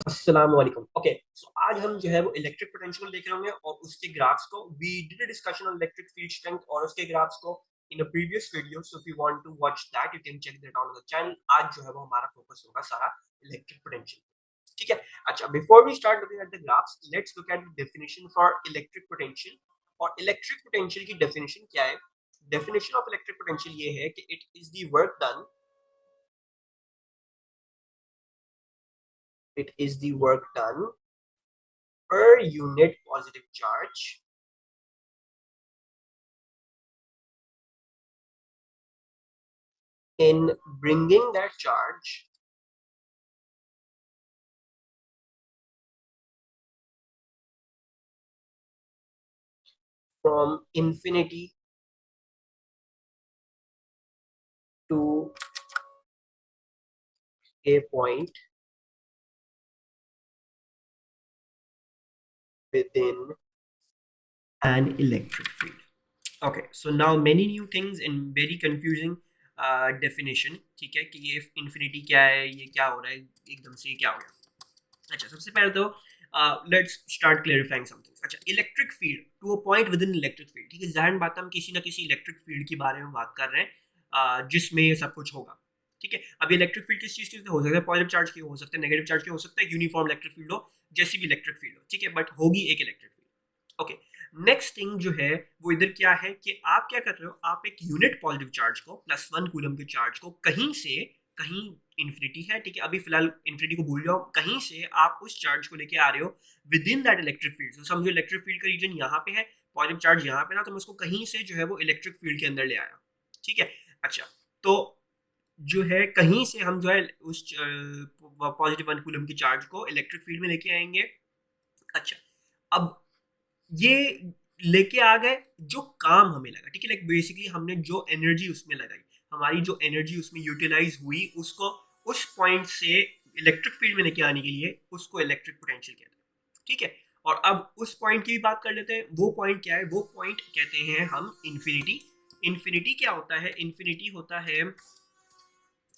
अस्सलाम वालेकुम। ओके, सो आज हम जो है वो इलेक्ट्रिक पोटेंशियल देख रहे होंगे और उसके ग्राफ्स को। We did a discussion on electric field strength और उसके ग्राफ्स को in a previous video, so if you want to watch that you can check that on the channel. आज जो है वो हमारा फोकस होगा सारा इलेक्ट्रिक पोटेंशियल, ठीक है। अच्छा, before we start looking at the graphs, let's look at the definition for electric potential. और इलेक्ट्रिक पोटेंशियल की डेफिनेशन क्या है? डेफिनेशन ऑफ इलेक्ट्रिक पोटेंशियल ये है कि it is the work done, it is the work done per unit positive charge in bringing that charge from infinity to a point within an electric field. Okay, so now many new things in very confusing definition. ठीक है कि ये infinity क्या है, ये क्या हो रहा है, एकदम से ये क्या हो गया। अच्छा, सबसे पहले तो लेट्स स्टार्ट क्लेरिफाइंग समथिंग। अच्छा, electric field to a point within electric field, ठीक है। जाहिर बात है हम किसी ना किसी इलेक्ट्रिक फील्ड के बारे में बात कर रहे हैं जिसमें ये सब कुछ होगा, ठीक है। अब इलेक्ट्रिक फील्ड किस चीज़ की हो सकता है? पॉजिटिव चार्ज की हो सकता है, नेगेटिव चार्ज की हो सकता है, यूनिफॉर्म इलेक्ट्रिक फील्ड हो, जैसी भी इलेक्ट्रिक फील्ड हो, ठीक है, बट होगी एक electric field. Okay, next thing जो है वो इधर क्या है कि आप क्या कर रहे हो, आप एक यूनिट पॉजिटिव चार्ज को +1 कूलम के चार्ज को कहीं से कहीं इन्फिनिटी है, ठीक है, अभी फिलहाल इन्फिनिटी को भूल जाओ, कहीं से आप उस चार्ज को लेके आ रहे हो with in that electric field. तो समझो इलेक्ट्रिक फील्ड का रीजन यहाँ पे है, पॉजिटिव चार्ज यहाँ पे था, तो मैं उसको कहीं से जो है वो इलेक्ट्रिक फील्ड के अंदर ले आया, ठीक है। अच्छा, तो जो है कहीं से हम जो है उस पॉजिटिव 1 कूलम की चार्ज को इलेक्ट्रिक फील्ड में लेके आएंगे। अच्छा, अब ये लेके आ गए, जो काम हमें लगा, ठीक है, लाइक बेसिकली हमने जो एनर्जी उसमें लगाई, हमारी जो एनर्जी उसमें यूटिलाइज हुई, उसको उस पॉइंट से इलेक्ट्रिक फील्ड में लेके आने के लिए उसको इलेक्ट्रिक पोटेंशियल कहते हैं, ठीक है। और अब उस पॉइंट की भी बात कर लेते हैं। वो पॉइंट क्या है? वो पॉइंट कहते हैं हम इन्फिनिटी। इन्फिनिटी क्या होता है? इन्फिनिटी होता है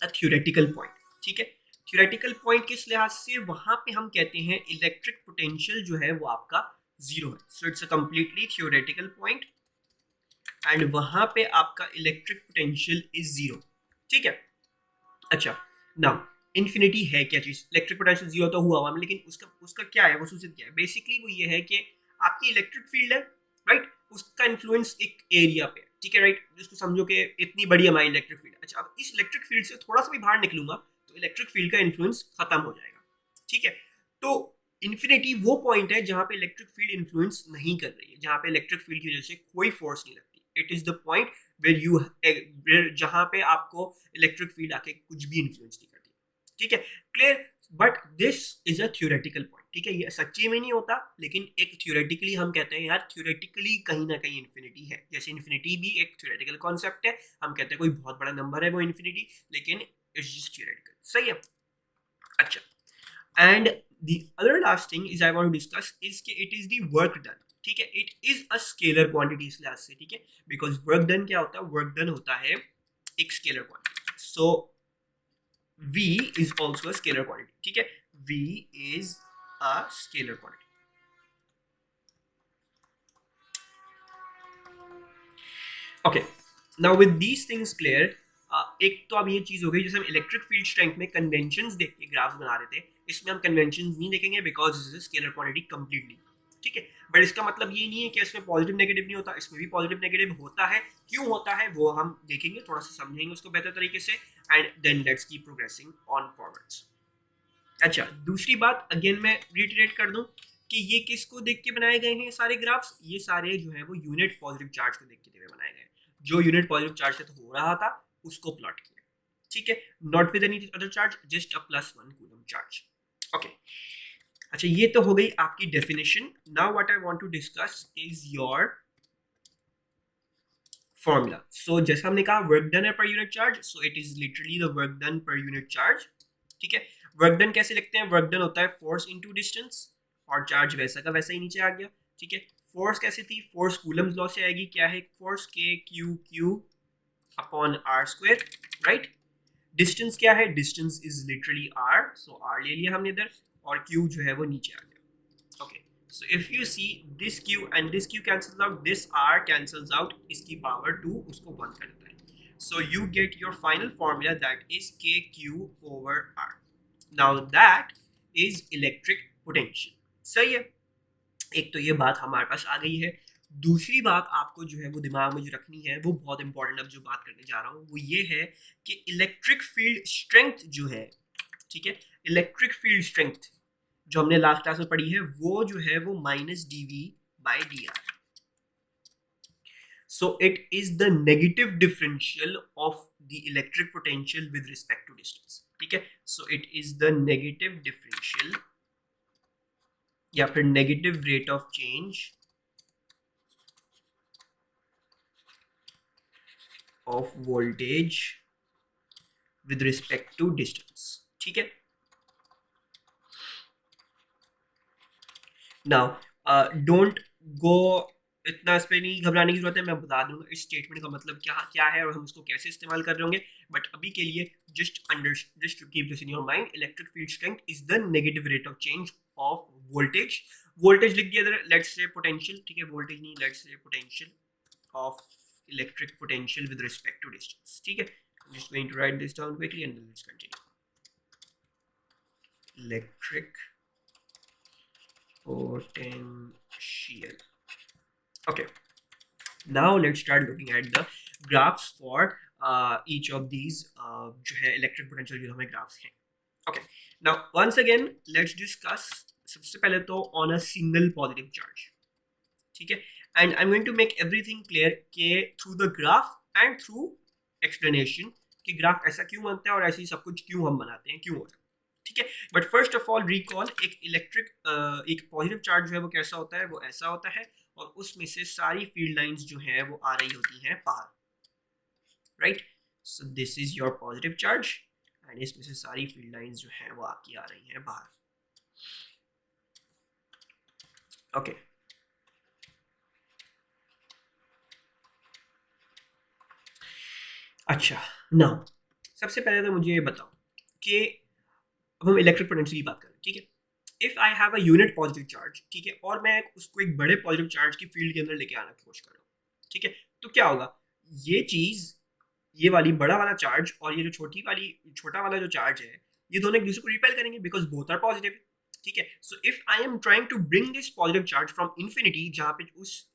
थ्योरेटिकल पॉइंट, ठीक है। थ्योरेटिकल पॉइंट किस लिहाज से? वहां पे हम कहते हैं इलेक्ट्रिक पोटेंशियल जो है वो आपका जीरो है, so it's a completely theoretical point and वहां पे आपका इलेक्ट्रिक पोटेंशियल इज जीरो, ठीक है। अच्छा, नाउ इन्फिनिटी है क्या चीज? इलेक्ट्रिक पोटेंशियल जीरो तो हुआ लेकिन उसका उसका क्या है, वो सूचित क्या है? बेसिकली वो ये है कि आपकी इलेक्ट्रिक फील्ड है, राइट, उसका इन्फ्लुएंस एक एरिया पे, ठीक है, राइट, जिसको समझो कि इतनी बड़ी हमारी इलेक्ट्रिक फील्ड है। अच्छा, अब इस इलेक्ट्रिक फील्ड से थोड़ा सा भी बाहर निकलूंगा तो इलेक्ट्रिक फील्ड का इन्फ्लुएंस खत्म हो जाएगा, ठीक है। तो इन्फिनिटी वो पॉइंट है जहां पे इलेक्ट्रिक फील्ड इन्फ्लुएंस नहीं कर रही है, जहां पे इलेक्ट्रिक फील्ड की वजह से कोई फोर्स नहीं लगती। It is the point where you, जहां पे आपको इलेक्ट्रिक फील्ड आके कुछ भी इन्फ्लुएंस नहीं करती, ठीक है, clear. But this is a theoretical point, ठीक है, ये सच्ची में नहीं होता, लेकिन एक थ्योरेटिकली हम कहते हैं यार, थ्योरेटिकली कहीं ना कहीं इन्फिनिटी है। जैसे इन्फिनिटी भी एक थ्योरेटिकल कॉन्सेप्ट है, हम कहते हैं कोई बहुत बड़ा नंबर है वो इन्फिनिटी, लेकिन इट्स जस्ट थ्योरेटिकल, सही है। अच्छा, and the other last thing is I want to discuss is कि it is the work done, ठीक है, it is a scalar quantity इस लिहाज से, ठीक है, because work done क्या होता है? work done होता है एक scalar quantity, so v is also a scalar quantity, ठीक है, v is a scalar quantity। Okay, now with these things clear, एक तो अब ये चीज हो गई, जैसे हम इलेक्ट्रिक फील्ड स्ट्रेंथ में कन्वेंशंस देख के ग्राफ्स बना रहे थे, इसमें हम कन्वेंशंस नहीं देखेंगे because this is scalar quantity completely, ठीक है। बट इसका मतलब ये नहीं है कि इसमें पॉजिटिव नेगेटिव नहीं होता, इसमें भी पॉजिटिव नेगेटिव होता है। क्यों होता है वो हम देखेंगे, थोड़ा सा समझेंगे उसको बेहतर तरीके से, and then let's keep progressing on forwards. अच्छा, दूसरी बात अगेन मैं रिटरेट कर दूं कि ये किसको देख के बनाए गए हैं ये सारे ग्राफ्स? ये सारे जो है वो यूनिट पॉजिटिव चार्ज को देख के बनाए गए हैं। जो यूनिट पॉजिटिव चार्ज से तो हो रहा था उसको प्लॉट किया, ठीक है, not with any other charge, just a +1 coulomb charge. Okay, अच्छा, ये तो हो गई आपकी definition. Now what I want to discuss is your formula. So जैसा हमने कहा वर्क डन है per unit charge, so it is literally the work done per unit charge, ठीक है। वर्क डन कैसे लिखते हैं? वर्क डन होता है फोर्स इनटू डिस्टेंस, और चार्ज वैसा का वैसा ही नीचे आ गया, ठीक है। फोर्स कैसे थी? फोर्स कूलम्स लॉ से आएगी। क्या है force? K Q Q upon R square, right. Distance क्या है? Distance is literally R, so R ले लिया हमने इधर। और Q जो है वो नीचे आ गया. Okay, so if you see this Q and this Q cancels out, this R cancels out, इसकी power 2 उसको 1 कर देता है. So you get your final formula, that is KQ over R. Now that is electric potential. सही है. एक तो ये बात हमारे पास आ गई है. दूसरी बात आपको जो है वो दिमाग में जो रखनी है, वो बहुत इंपॉर्टेंट, अब जो बात करने जा रहा हूँ वो ये है कि इलेक्ट्रिक फील्ड स्ट्रेंथ जो है, ठीक है, इलेक्ट्रिक फील्ड स्ट्रेंथ जो हमने लास्ट क्लास में पढ़ी है, वो जो है वो minus dV by dr. So it is the negative differential of the electric potential with respect to distance. ठीक है, so it is the negative differential या फिर negative rate of change of voltage with respect to distance. ठीक है. Now don't go, इतना इस पे नहीं घबराने की जरूरत है. मैं बता दूंगा इस स्टेटमेंट का मतलब क्या क्या है और हम उसको कैसे इस्तेमाल कर रहे होंगे. बट अभी के लिए just to keep this in your mind, electric field strength is the negative rate of change of voltage. Voltage लिख दिया, लेट्स से पोटेंशियल. ठीक है, वोल्टेज नहीं, let's say potential of electric potential with respect to distance. ठीक है, just going to write this down quickly and then let's continue. Electric potential. Okay, now let's start looking at the graphs for each of these जो है electric potential जो हमें graphs हैं. Okay, now once again let's discuss सबसे पहले तो on a single positive charge. ठीक है, and I'm going to make everything clear के through the graph and through explanation कि ग्राफ ऐसा क्यों बनता है और ऐसे ही सब कुछ क्यों हम बनाते हैं, क्यों होता है. ठीक है, but first of all recall, एक इलेक्ट्रिक एक पॉजिटिव चार्ज जो है वो कैसा होता है, वो ऐसा होता है और उसमें से सारी फील्ड लाइंस जो है वो आ रही होती हैं बाहर. Right, so this is your positive charge and इसमें से सारी फील्ड लाइंस जो है वो आपकी आ रही हैं बाहर. ओके, अच्छा, नाउ सबसे पहले तो मुझे ये बताओ कि अब हम इलेक्ट्रिक पोटेंशियल की बात करें. ठीक है, if I have a unit positive charge, ठीक है, और मैं उसको एक बड़े पॉजिटिव चार्ज की फील्ड के अंदर लेके आने की कोशिश कर रहा हूँ. ठीक है, तो क्या होगा, ये चीज, ये वाली बड़ा वाला चार्ज और ये जो छोटा वाला जो चार्ज है, ये दोनों एक दूसरे को रिपेल करेंगे बिकॉज बोथ आर पॉजिटिव. ठीक है, so if I am trying to bring this positive charge from infinity, जहां पे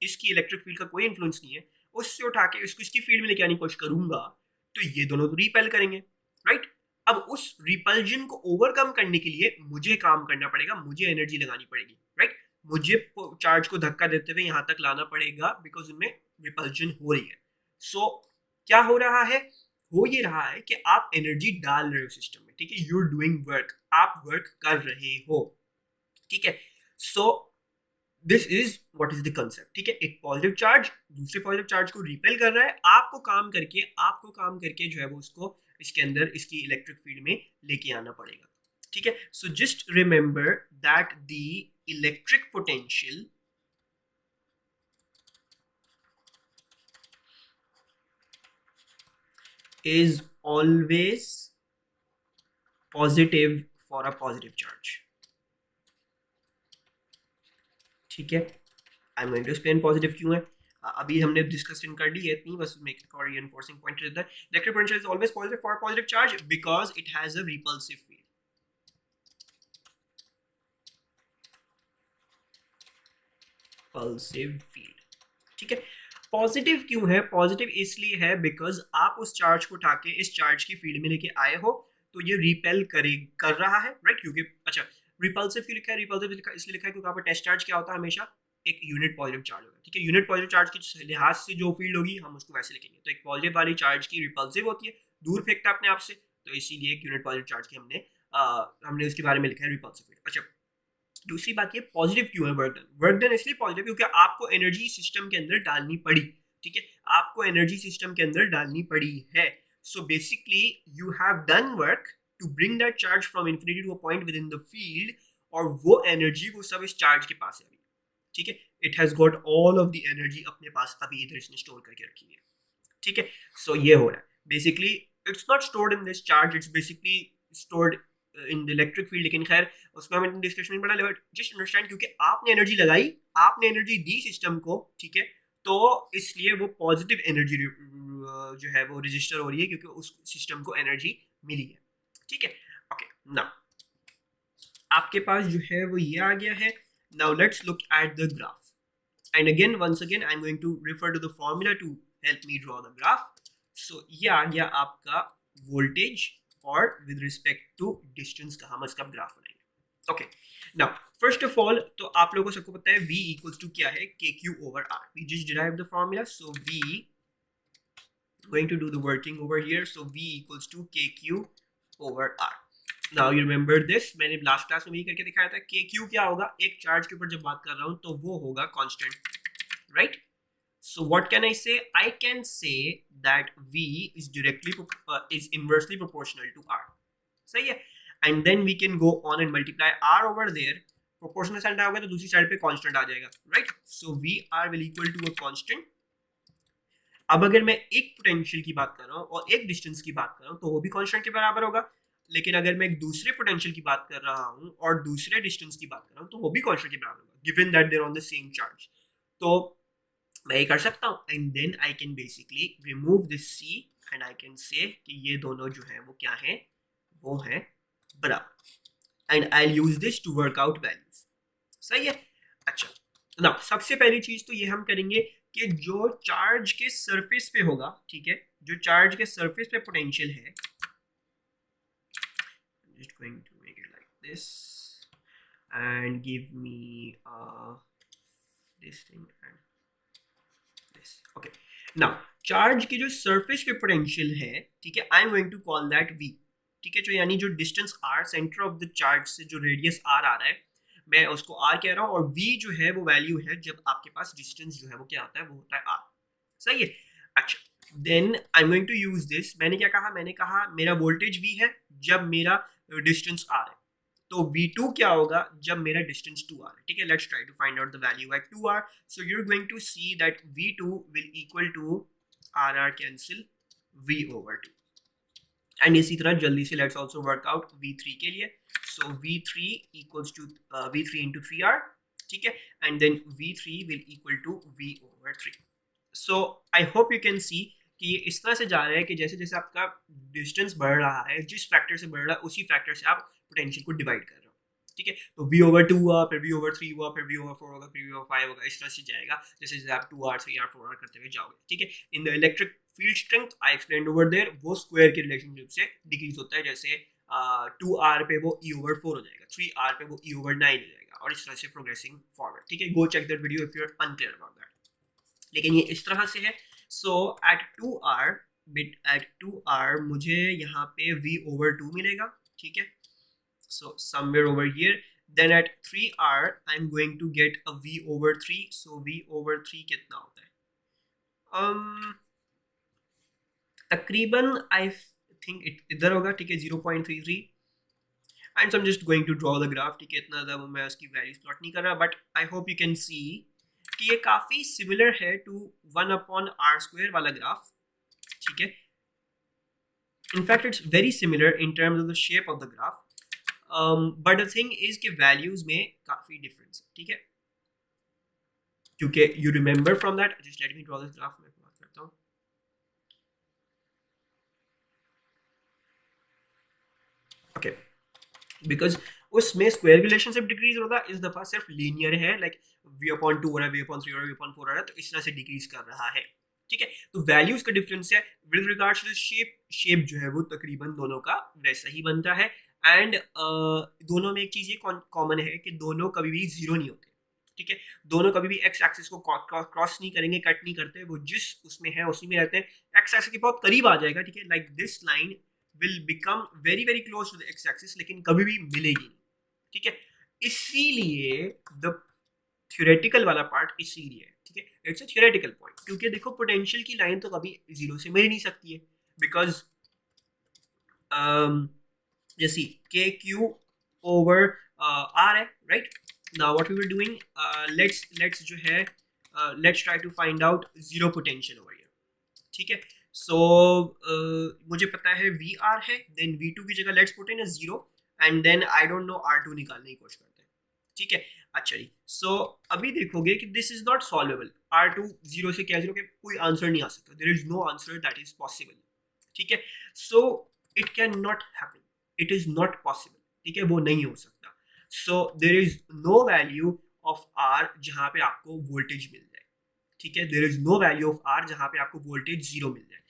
इसकी इलेक्ट्रिक फील्ड का कोई इन्फ्लुएंस नहीं है, उससे उठा के इसको इसकी फील्ड में लेके आने की कोशिश करूंगा, तो ये दोनों तो रिपेल करेंगे. राइट, अब उस रिपल्जन को ओवरकम करने के लिए मुझे काम करना पड़ेगा, मुझे एनर्जी लगानी पड़ेगी. राइट, मुझे चार्ज को धक्का देते हुए यहां तक लाना पड़ेगा बिकॉज उनमें रिपल्जन हो रही है. सो क्या हो रहा है, हो ये रहा है कि आप एनर्जी डाल रहे हो सिस्टम में. ठीक है, यू आर डूइंग वर्क, आप वर्क कर रहे हो. ठीक है, so this is what is the concept. ठीक है, एक पॉजिटिव चार्ज दूसरे पॉजिटिव चार्ज को रिपेल कर रहा है, आपको काम करके जो है वो उसको इसके अंदर इसकी इलेक्ट्रिक फील्ड में लेके आना पड़ेगा. ठीक है, so just remember that the electric potential is always positive for a positive charge. ठीक है, I am going to explain positive क्यों है. अभी हमने डिस्कशन कर ली है इतनी, बस मेक इट और रीइंफोर्सिंग पॉइंट रहता है. Electric potential is always positive for positive charge because it has a repulsive field. Pulsive field. ठीक है, पॉजिटिव क्यों है, पॉजिटिव इसलिए है बिकॉज आप उस चार्ज को उठा के इस चार्ज की फील्ड में लेके आए हो, तो ये रिपेल कर रहा है. राइट, क्योंकि अच्छा रिपल्सिव क्यों लिखा है, रिपल्सिव इसलिए लिखा है क्योंकि आपका टेस्ट चार्ज क्या होता है, हमेशा एक यूनिट पॉजिटिव चार्ज होगा. ठीक है, यूनिट पॉजिटिव चार्ज के लिहाज से जो फील्ड होगी हम उसको वैसे लिखेंगे. तो एक पॉजिटिव वाली चार्ज की रिपल्सिव होती है, दूर फेंकता है अपने आप से, तो इसीलिए एक यूनिट पॉजिटिव चार्ज की हमने उसके बारे में लिखा है रिपल्सिव फील्ड. अच्छा, दूसरी बात ये पॉजिटिव क्यों है वर्क डन इसलिए पॉजिटिव क्योंकि आपको एनर्जी सिस्टम के अंदर डालनी पड़ी. ठीक है, आपको एनर्जी सिस्टम के अंदर डालनी पड़ी है. So basically you have done work to bring that charge from infinity to a point within the field, और वो एनर्जी वो सब इस चार्ज के पास है अभी. ठीक है, it has got all of the energy अपने पास अभी इधर इसने स्टोर करके रखी है. ठीक है, सो ये हो रहा है basically, it's not stored in this charge, it's basically stored in the electric field, लेकिन खैर उसमें हमें डिस्कशन नहीं पड़ा, बट जस्ट अंडरस्टैंड क्योंकि आपने एनर्जी लगाई, आपने एनर्जी दी सिस्टम को, ठीक है, तो इसलिए वो पॉजिटिव एनर्जी जो है वो रजिस्टर हो रही है क्योंकि उस सिस्टम को एनर्जी मिली है, ठीक है। ओके, नाउ आपके पास जो है वो ये आ गया है। Now let's look at the graph, and again once again I am going to refer to the formula to help me draw the graph. So ये आ गया आपका वोल्टेज और विद रिस्पेक्ट टू डिस्टेंस का हम इसका ग्राफ बनाएंगे। Okay, now first of all तो आप लोगों को सबको पता है V इक्वल्स टू क्या है, KQ over R. We just derived the formula, so V, going to do the working over here, so V equals to KQ over R. Now you remember this, मैंने last class में भी करके दिखाया था। KQ क्या होगा, एक charge के ऊपर जब बात कर रहा हूँ तो वो होगा constant, right. So what can I say? I can say that V is is inversely proportional to R. सही है, and then we can go on and multiply R over there. Proportional side आओगे तो दूसरी side पे constant आ जाएगा, right. So VR will equal to a constant. अब अगर मैं एक पोटेंशियल की बात कर रहा हूँ और एक डिस्टेंस की बात कर रहा हूँ तो वो भी कांस्टेंट के बराबर होगा, लेकिन अगर मैं एक दूसरे पोटेंशियल की बात कर रहा हूँ और दूसरे डिस्टेंस की बात कर रहा हूँ तो वो भी कांस्टेंट के बराबर होगा, given that they are on the same charge. तो मैं ये कर सकता हूँ, and then I can basically remove this C and I can say कि ये दोनों जो है वो क्या है, वो है बराबर, and I use this to work out values, सही है। अच्छा, ना सबसे पहली चीज तो ये हम करेंगे कि जो चार्ज के सरफेस पे होगा, ठीक है, जो चार्ज के सरफेस पे पोटेंशियल है, just going to make it like this and give me this thing and this, okay। now charge की जो सरफेस पे पोटेंशियल है, ठीक है, I am going to call that V, ठीक है, जो यानी जो distance R centre of the charge से जो रेडियस R आ रहा है, मैं उसको R कह रहा हूँ, और V जो है वो वैल्यू है जब आपके पास डिस्टेंस जो है वो क्या होता है, वो होता है R, सही है। अच्छा, then I am going to use this, मैंने क्या कहा, मैंने कहा मेरा वोल्टेज V है जब मेरा डिस्टेंस R है, तो V2 क्या होगा जब मेरा डिस्टेंस 2R है, ठीक है। Let's try to find out the value at 2R। So you are going to see that V2 will equal to RR cancel V over 2, and इसी तरह जल्दी से let's also work out V3 के लिए। सो V3 equals to V3 into 3R, ठीक है, and then V3 will equal to V over 3। So I hope you can see कि ये इस तरह से जा रहा है कि जैसे जैसे आपका डिस्टेंस बढ़ रहा है, जिस फैक्टर से बढ़ रहा है उसी फैक्टर से आप पोटेंशियल को डिवाइड कर रहे हो, ठीक है। तो V over 2 हुआ, फिर V over 3 हुआ, फिर V over 4 होगा, फिर V over 5 होगा, इस तरह से जाएगा जैसे जैसे आप 2R 3R 4R करते हुए जाओगे, ठीक है। In the electric field strength I explained over there, वो स्क्वायर के रिलेशनशिप से डिक्रीज होता है, जैसे 2R पे वो E over 4 हो जाएगा, 3R पे वो E over 9 हो जाएगा, और इस तरह से प्रोग्रेसिंग फॉरवर्ड, ठीक है। Go check that video if you are unclear about that, लेकिन ये इस तरह से है। सो एट 2R मुझे यहाँ पे V over 2 मिलेगा, ठीक है। So somewhere over here, then at 3R I'm going to get a V over 3. So V over 3 कितना होता है, तकरीबन I think इधर होगा, ठीक है, 0.33, and so I'm just going to draw the graph, ठीक है। इतना ज़्यादा मैं उसकी वैल्यूज प्लॉट नहीं कर रहा, but I hope you can see कि ये काफ़ी सिमिलर है टू 1/r² वाला ग्राफ, ठीक है। In fact it's very similar in terms of the shape of the graph, but the thing is कि वैल्यूज में काफी डिफरेंस है, ठीक है, क्योंकि you remember from that, just let me draw this graph, मैं बात करता हूँ, ओके, बिकॉज उसमें स्क्वायर रिलेशनशिप डिक्रीज होता है, इस दफा सिर्फ लीनियर है, लाइक V/2 हो रहा है, V/3 हो रहा है, V/4 हो रहा है, तो इस तरह से डिक्रीज कर रहा है, ठीक है। तो वैल्यूज का डिफरेंस है विद रिगार्ड्स टू शेप जो है वो तकरीबन दोनों का वैसा ही बनता है, एंड दोनों में एक चीज ये कॉमन है कि दोनों कभी भी जीरो नहीं होते, ठीक है। दोनों कभी भी एक्स एक्सिस को क्रॉस नहीं करेंगे, कट नहीं करते, वो जिस उसमें है उसी में रहते हैं, एक्स एक्सिस के बहुत करीब आ जाएगा, ठीक है, like this line will become very very close to the X axis, लेकिन कभी भी मिलेगी नहीं, ठीक है। इसीलिए द थ्योरेटिकल वाला पार्ट इसीलिए, ठीक है, इट्स अ थ्योरेटिकल पॉइंट, क्योंकि देखो पोटेंशियल की लाइन तो कभी जीरो से मिल नहीं सकती है, बिकॉज जैसे KQ over R है, राइट। Now what we were doing, let's जो है let's try to find out zero potential over here, ठीक है। सो मुझे पता है VR है, देन V2 की जगह let's put in a zero, and then I don't know R2 निकालने की कोशिश करते हैं, ठीक है। अच्छा जी, सो अभी देखोगे कि this is not solvable, R2 zero से क्या जीरो के कोई आंसर नहीं आ सकता, there is no answer that is possible, ठीक है। So it can not happen, it is not possible, ठीक है, वो नहीं हो सकता। So there is no value of R जहां पे आपको वोल्टेज मिल जाए, ठीक है, there is no value of R जहां पे आपको वोल्टेज जीरो मिल जाए।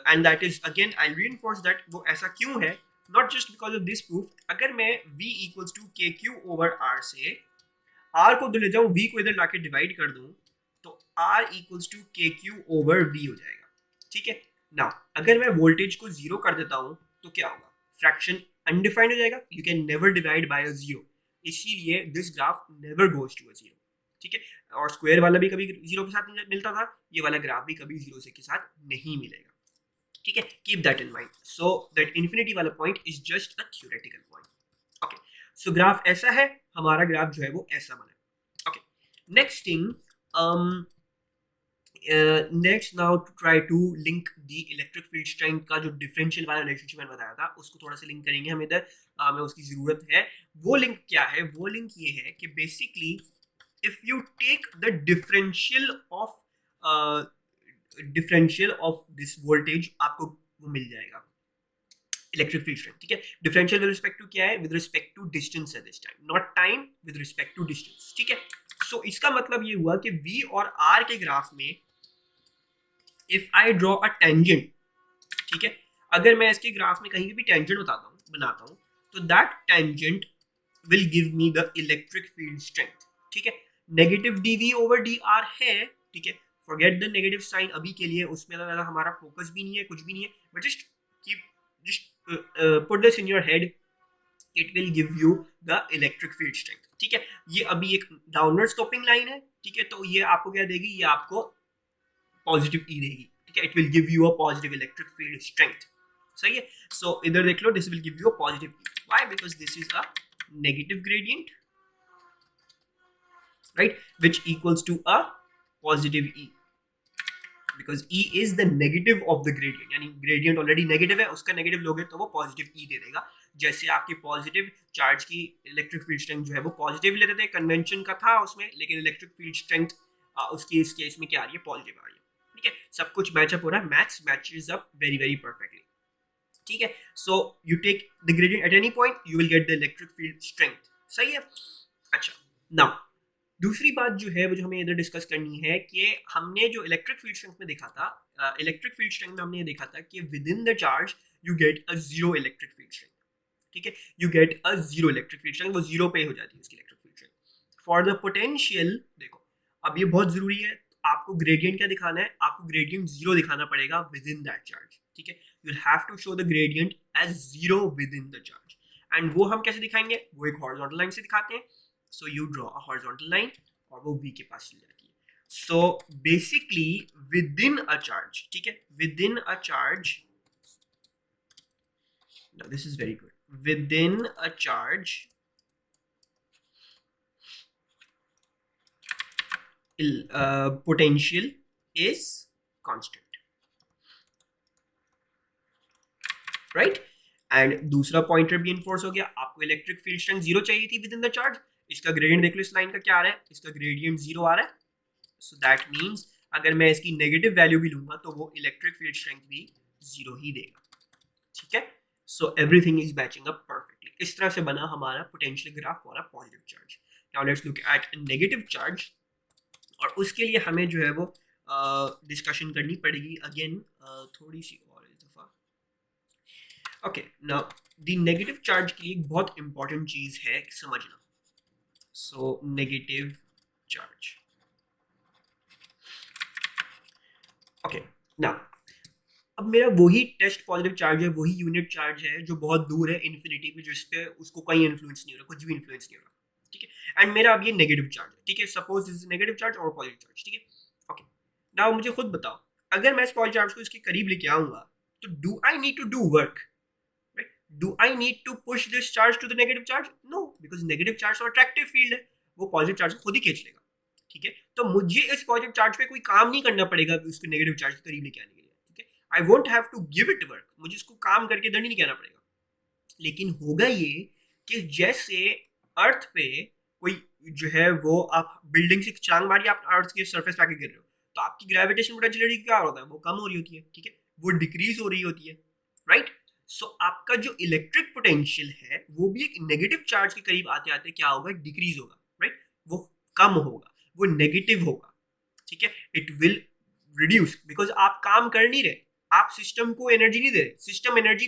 And that is again I reinforce that वो ऐसा क्यों है, not just because of this proof. अगर मैं V इक्वल्स टू के क्यू ओवर R से R को ले जाऊं, V को इधर लाके डिवाइड कर दूं, तो R इक्वल्स टू के क्यू ओवर V हो जाएगा, ठीक है। नाउ अगर मैं वोल्टेज को जीरो कर देता हूं तो क्या होगा, फ्रैक्शन अनडिफाइंड हो जाएगा, you can never divide by a zero, इसीलिए this graph never goes to a zero, ठीक है। और स्क्वायर वाला भी कभी जीरो के साथ नहीं मिलता था, ये वाला ग्राफ भी कभी जीरो से के साथ नहीं मिलेगा, ठीक है। Keep that in mind, so that infinity वाला point is just a theoretical point, okay. So graph ऐसा है, हमारा ग्राफ जो है वो ऐसा बना है, okay. Next thing, next now to try to link the electric field strength का जो डिफरेंशियल वाला रिलेशनशिप मैंने बताया था उसको थोड़ा सा लिंक करेंगे हम इधर, हमें उसकी जरूरत है। वो लिंक क्या है, वो लिंक ये है कि basically if you take the differential of this voltage आपको वो मिल जाएगा इलेक्ट्रिक फील्ड स्ट्रेंथ, ठीक है। डिफरेंशियल विद रिस्पेक्ट टू क्या है, विद रिस्पेक्ट टू डिस्टेंस है this time, not time, with respect to distance, ठीक है। सो इसका मतलब ये हुआ कि V और R के ग्राफ में if I draw a tangent, ठीक है, अगर मैं इसके ग्राफ में कहीं भी टेंजेंट बनाता हूं तो that tangent will give me the electric field strength, ठीक है। नेगेटिव dV ओवर dr है, ठीक है, फॉरगेट द नेगेटिव साइन अभी के लिए, उसमें ज्यादा हमारा फोकस भी नहीं है, कुछ भी नहीं है, but just keep just put this in your head, it will give you the electric field strength, ठीक है। ये अभी एक डाउनवर्ड स्लोपिंग लाइन है, ठीक है, तो ये आपको क्या देगी, ये आपको पॉजिटिव ई देगी, ठीक है, it will give you a positive electric field strength, सही है। सो इधर देख लो, this will give you a positive E, why, because this is a negative gradient, right, which equals to a positive E, because E is the negative of the gradient, यानी gradient already negative है, उसका negative लोगे तो वो positive E दे देगा। जैसे आपकी positive charge की electric field strength जो है वो positive लेते थे, convention का था उसमें, लेकिन electric field strength उसकी इस केस में क्या आ रही है, positive आ रही है, ठीक है। सब कुछ मैचअप हो रहा है, matches up very very perfectly, ठीक है। So you take the gradient at any point, you will get the electric field strength, सही है। अच्छा, नाउ दूसरी बात जो है वो जो हमें इधर डिस्कस करनी है कि हमने जो इलेक्ट्रिक फील्ड स्ट्रेंथ में देखा था, इलेक्ट्रिक फील्ड स्ट्रेंथ में हमने ये देखा था कि with in the charge you get a zero electric field strength, ठीक है, you get a zero electric field strength, वो जीरो पे हो जाती है उसकी electric field strength. For the potential देखो, अब ये बहुत जरूरी है, आपको ग्रेडियंट क्या दिखाना है, आपको ग्रेडियंट जीरो दिखाना पड़ेगा विद इन दैट चार्ज, ठीक है, you will have to show the gradient as zero within the charge, and वो हम कैसे दिखाएंगे, वो एक हॉरिजॉन्टल लाइन से दिखाते हैं। So you draw a horizontal line और वो V के पास चली जाती है। So basically with in a charge, ठीक है, with in a charge, this is very good, with in a charge potential is constant, right? And दूसरा पॉइंटर भी इन्फोर्स हो गया, आपको इलेक्ट्रिक फील्ड स्ट्रेंथ जीरो चाहिए थी विद इन द चार्ज, इसका ग्रेडियंट देख लो, इस लाइन का क्या आ रहा है, इसका ग्रेडियंट जीरो आ रहा है, सो दैट मीन्स अगर मैं इसकी नेगेटिव वैल्यू भी लूंगा तो वो इलेक्ट्रिक फील्ड स्ट्रेंथ भी जीरो ही देगा, ठीक है। So everything is matching up perfectly, इस तरह से बना हमारा potential graph for a positive charge. Now let's look eight negative charge, और उसके लिए हमें जो है वो डिस्कशन करनी पड़ेगी अगेन थोड़ी सी और इस दफा, okay. Now the negative charge के लिए एक बहुत इंपॉर्टेंट चीज है समझना, so negative charge, okay. Now अब मेरा वही टेस्ट पॉजिटिव चार्ज है, वही यूनिट चार्ज है जो बहुत दूर है इन्फिनिटी पे, जिस पे उसको कोई इन्फ्लुएंस नहीं हो रहा, कुछ भी इन्फ्लुएंस नहीं हो रहा, ठीक है। एंड मेरा अब ये नेगेटिव चार्ज है, ठीक है, suppose this is negative charge और पॉजिटिव चार्ज, ठीक है, ओके। नाउ मुझे खुद बताओ, अगर मैं इस पॉजिटिव चार्ज को इसके करीब लेके आऊंगा तो do I need to do work, right, do I need to push this charge to the negative charge, no, because negative charge तो अट्रैक्टिव फील्ड है, वो पॉजिटिव चार्ज को खुद ही खींच लेगा, ठीक है। तो मुझे इस पॉजिटिव चार्ज पे कोई काम नहीं करना पड़ेगा उसको नेगेटिव चार्ज के करीब लेके आने के लिए, ठीक है, I won't have to give it work, मुझे इसको काम करके दंड नहीं कहना पड़ेगा, लेकिन होगा ये कि जैसे अर्थ पे कोई जो है वो आप बिल्डिंग से छलांग मारी, आप अर्थ के सरफेस पे आके गिर रहे हो, तो आपकी ग्रेविटेशन पोटेंशियलिटी क्या होता है, वो कम हो रही होती है, ठीक है, वो डिक्रीज हो रही होती है, राइट। सो आपका जो इलेक्ट्रिक पोटेंशियल है वो भी एक नेगेटिव चार्ज के करीब आते आते क्या होगा, डिक्रीज होगा, राइट, वो कम होगा, वो नेगेटिव होगा, ठीक है, इट विल रिड्यूस, बिकॉज आप काम कर नहीं रहे, आप सिस्टम को एनर्जी नहीं दे रहे, सिस्टम एनर्जी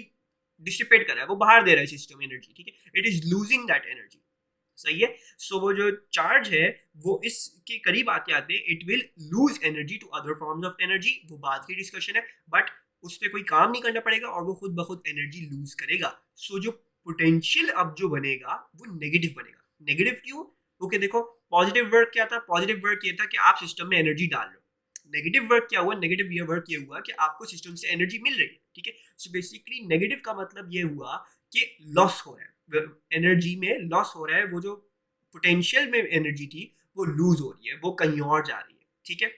डिसिपेट कर रहा है, वो बाहर दे रहा है सिस्टम एनर्जी, ठीक है, it is losing that energy, सही है। सो वो जो चार्ज है वो इसके करीब आते आते it will lose energy to other forms of energy, वो बाद की डिस्कशन है, बट उस पर कोई काम नहीं करना पड़ेगा और वो खुद ब खुद एनर्जी लूज करेगा। सो जो पोटेंशियल अब जो बनेगा वो नेगेटिव बनेगा। नेगेटिव क्यों? ओके देखो, पॉजिटिव वर्क क्या था, पॉजिटिव वर्क ये था कि आप सिस्टम में एनर्जी डाल रहे हो, नेगेटिव वर्क क्या हुआ, नेगेटिव ये वर्क ये हुआ कि आपको सिस्टम से एनर्जी मिल रही है, ठीक है। सो बेसिकली नेगेटिव का मतलब ये हुआ कि लॉस हो रहा है, एनर्जी में लॉस हो रहा है, वो जो पोटेंशियल में एनर्जी थी वो लूज हो रही है, वो कहीं और जा रही है, ठीक है।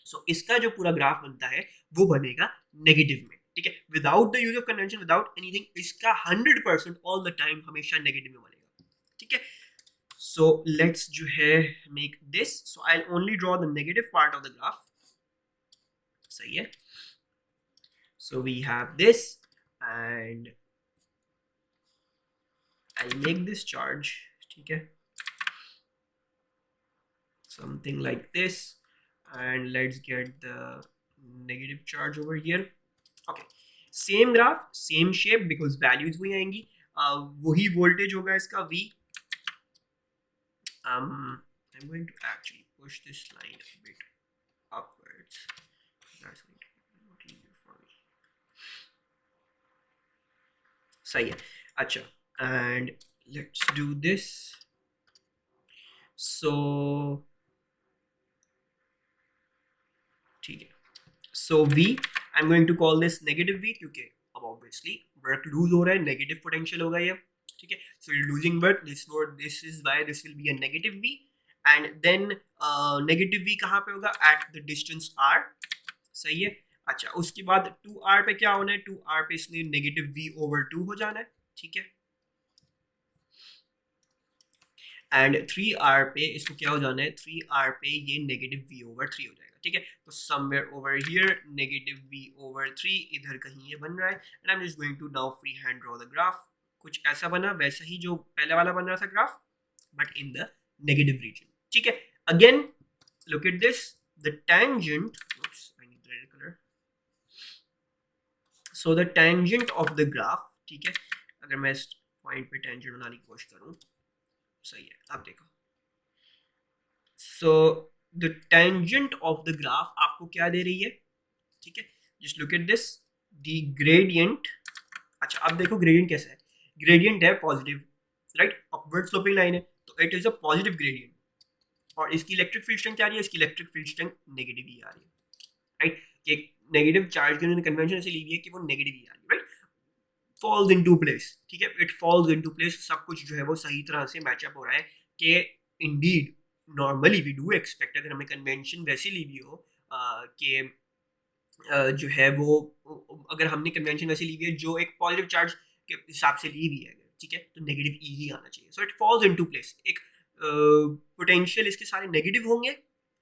सो इसका जो पूरा ग्राफ बनता है वो बनेगा नेगेटिव में, ठीक है, without the use of convention, without anything, इसका 100% ऑल द टाइम हमेशा नेगेटिव में बनेगा, ठीक है। सो लेट्स जो है make this, so I only draw the negative part of the graph, सही है। So we have this and I make this charge, ठीक है, something like this, and let's get the negative charge over here. Okay, same graph, same shape, because values वही आएंगी, वही voltage होगा इसका V. I'm going to actually push this line a bit upwards. That's going to be more easier for me. सही है, अच्छा, and let's do this. So ठीक है, so V, I'm going to call this negative V, क्योंकि अब obviously work lose हो रहा है, negative potential होगा ये, ठीक है, so you're losing work, this is why this will be a negative V, and then negative V कहाँ पे होगा, at the distance R, सही है। अच्छा, उसके बाद 2R पे क्या होना है, 2R पे इसने negative V over 2 हो जाना है, ठीक है, एंड 3R पे इसको क्या हो जाना है, 3R पे ये नेगेटिव V over 3 हो जाएगा, ठीक है। तो somewhere over here negative V over 3 इधर कहीं ये बन रहा है, and I am just going to now free hand draw the graph, कुछ ऐसा बना, वैसा ही जो पहले वाला बन रहा था graph, but in the negative reason, ठीक है। Again look at this, the tangent, oops, I need red color, so the tangent of the graph, ठीक है, अगर मैं इस पॉइंट पे टेंजेंट बनाने की कोशिश करूं, सही है, आप देखो, so the tangent of the graph आपको क्या दे रही है, ठीक है, just look at this, the gradient. अच्छा, अब देखो ग्रेडियंट कैसा है, ग्रेडियंट है positive, right, upward sloping line है, तो it is a positive gradient, और इसकी इलेक्ट्रिक फील्ड स्ट्रेंथ क्या आ रही है, इसकी इलेक्ट्रिक फील्ड स्ट्रेंथ नेगेटिव ही आ रही है, राइट, एक नेगेटिव चार्ज की उन्होंने कन्वेंशन ऐसे ली हुई है कि वो नेगेटिव ही आ रही है, राइट, फॉल्स इनटू प्लेस, ठीक है, इट फॉल्स इनटू प्लेस, सब कुछ जो है वो सही तरह से मैचअप हो रहा है कि indeed normally we do expect, अगर हमें कन्वेंशन वैसी ली हुई हो कि जो है वो, अगर हमने कन्वेंशन वैसी ली हुई है जो एक पॉजिटिव चार्ज के हिसाब से ली हुई है, ठीक है, तो नेगेटिव ई ही आना चाहिए, so it falls into place, एक पोटेंशियल इसके सारे नेगेटिव होंगे,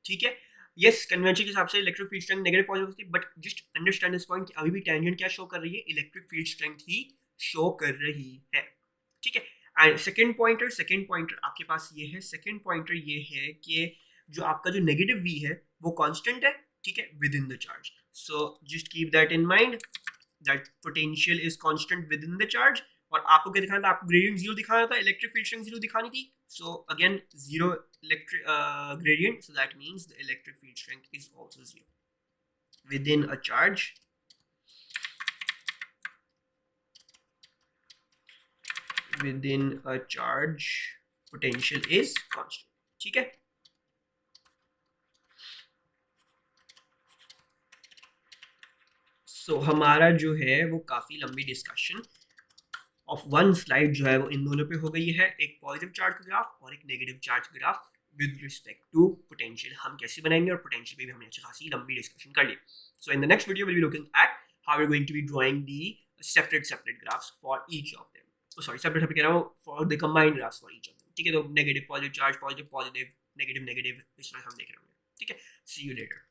ठीक है, यस, कन्वेंशन के हिसाब से electric field strength negative positive होती है, but just understand this point कि अभी भी टेंजेंट क्या शो कर रही है, इलेक्ट्रिक फील्ड स्ट्रेंथ ही शो कर रही है, ठीक है। एंड सेकंड पॉइंटर आपके पास ये है, सेकंड पॉइंटर ये है कि जो आपका जो नेगेटिव वी है वो कांस्टेंट है, ठीक है, with in the charge, so just keep that in mind, that potential is constant with in the charge, और आपको क्या दिखाना था, आपको ग्रेडियंट जीरो दिखाना था, इलेक्ट्रिक फील्ड स्ट्रेंथ जीरो दिखानी थी, so again zero electric gradient, so that means the electric field strength is also zero within a charge, within a charge potential is constant, ठीक है। so हमारा जो है वो काफी लंबी डिस्कशन ऑफ वन स्लाइड जो है वो इन दोनों पे हो गई है, एक पॉजिटिव चार्ज का ग्राफ और एक नेगेटिव चार्ज का graph with respect to potential हम कैसे बनाएंगे, और पोटेंशियल पे भी हमने अच्छी खासी लंबी डिस्कशन कर ली। So in the next video will be looking at how we are going to be drawing the separate graphs for each of them. Sorry separate separate कह रहा हूँ for the combined graphs for each of them, ठीक है। तो negative positive charge, positive positive, negative negative, इस तरह हम देख रहे होंगे, ठीक है। See you letter.